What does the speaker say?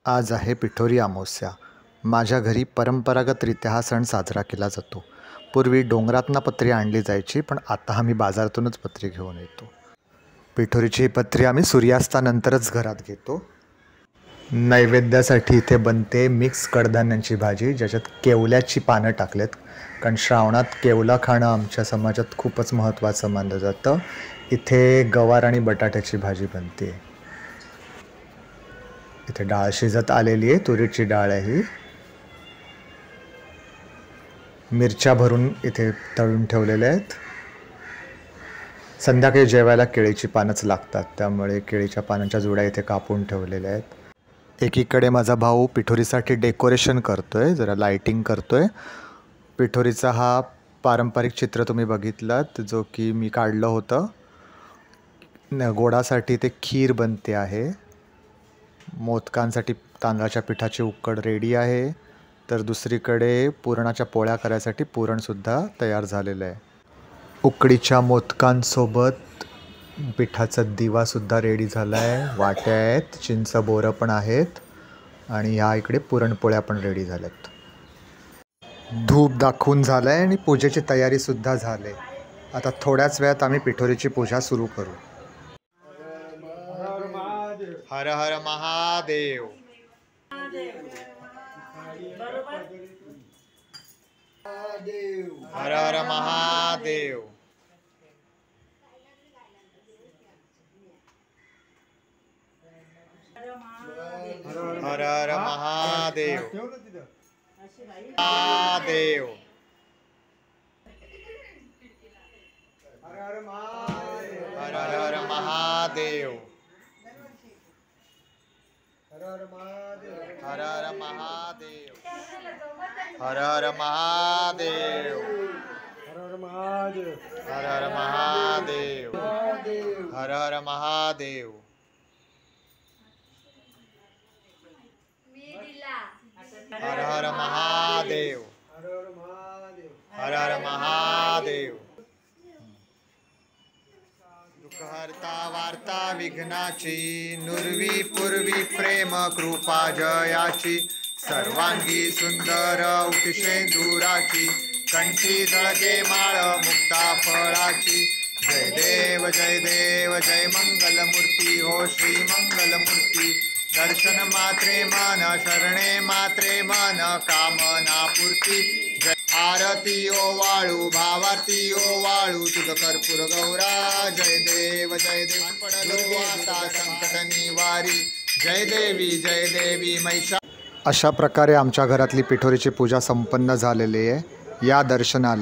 आज आहे पिठोरी अमावस्या। माझ्या घरी परंपरागतरित्या हा सण साजरा केला जातो। पूर्वी डोंगरातनं पत्री आणली जायची, पण आता आम्ही बाजारातूनच पत्री घेऊन येतो। पिठोरीची ही पत्री आम्ही सूर्यास्तानंतरच घरात घेतो। नैवेद्यासाठी इथे बनते मिक्स कडधान्यांची भाजी, ज्याच्यात केवल्याची पानं टाकलेत, कारण श्रावणात केवला खाणं आमच्या समाजात खूपच महत्त्वाचं मानलं जातं। इथे गवार आणि बटाट्याची भाजी बनते। इथे डाळ शिजत आलेली आहे, तुरीची डाळ आहे ही। मिरच्या भरून इथे तळून ठेवलेल्या आहेत। संध्याकाळी जेवायला केळीची पानंच लागतात, त्यामुळे केळीच्या पानांच्या जुड्या इथे कापून ठेवलेल्या आहेत। एकीकडे माझा भाऊ पिठोरीसाठी डेकोरेशन करतोय, जरा लाइटिंग करतोय। पिठोरीचा हा पारंपरिक चित्र तुम्ही बघितलात, जो की मी काढलं होतं। गोडासाठी ते खीर बनते आहे। मोदकांसाठी तांदळाच्या पिठाची उकड रेडी आहे, तर दुसरीकडे पुरणाच्या पोळ्या करायसाठी पुरणसुद्धा तयार झालेलं आहे। उकडीच्या मोदकांसोबत पिठाचा दिवासुद्धा रेडी झाला आहे। वाट्या आहेत, चिंच बोरं पण आहेत, आणि ह्या इकडे पुरणपोळ्या पण रेडी झाल्यात। धूप दाखवून झालं आहे आणि पूजेची तयारीसुद्धा झाली। आता थोड्याच वेळात आम्ही पिठोरीची पूजा सुरू करू। हर हर महादेव। हर हर महादेव। हर हर महादेव। महादेव। हर हर महादेव। हर हर महादेव। हर हर महादेव। हर हर महादेव। हर हर महादेव। हर हर महादेव। हर हर महादेव। दुःखहर्ता वार्ता विघ्नाची, नुर्वी पूर्वी प्रेम कृपा जयाची, सर्वांगी सुंदर उटिशेंदुराची, कंठी झळके माळ मुक्ता फळाची। जय देव जय देव जय मंगलमूर्ती हो श्री मंगलमूर्ती। दर्शन मात्रे मन शरणे मात्रे मन कामना पूर्ती। जय आरती ओ वाळू भावाती ओ वाळू तुझ कर्पूर गौरा। जय देव पडलो आता संकट निवारी। जय देवी महिषा। अशा प्रकारे आमच्या घरातली पिठोरीची पूजा संपन्न झालेली आहे। या दर्शनाला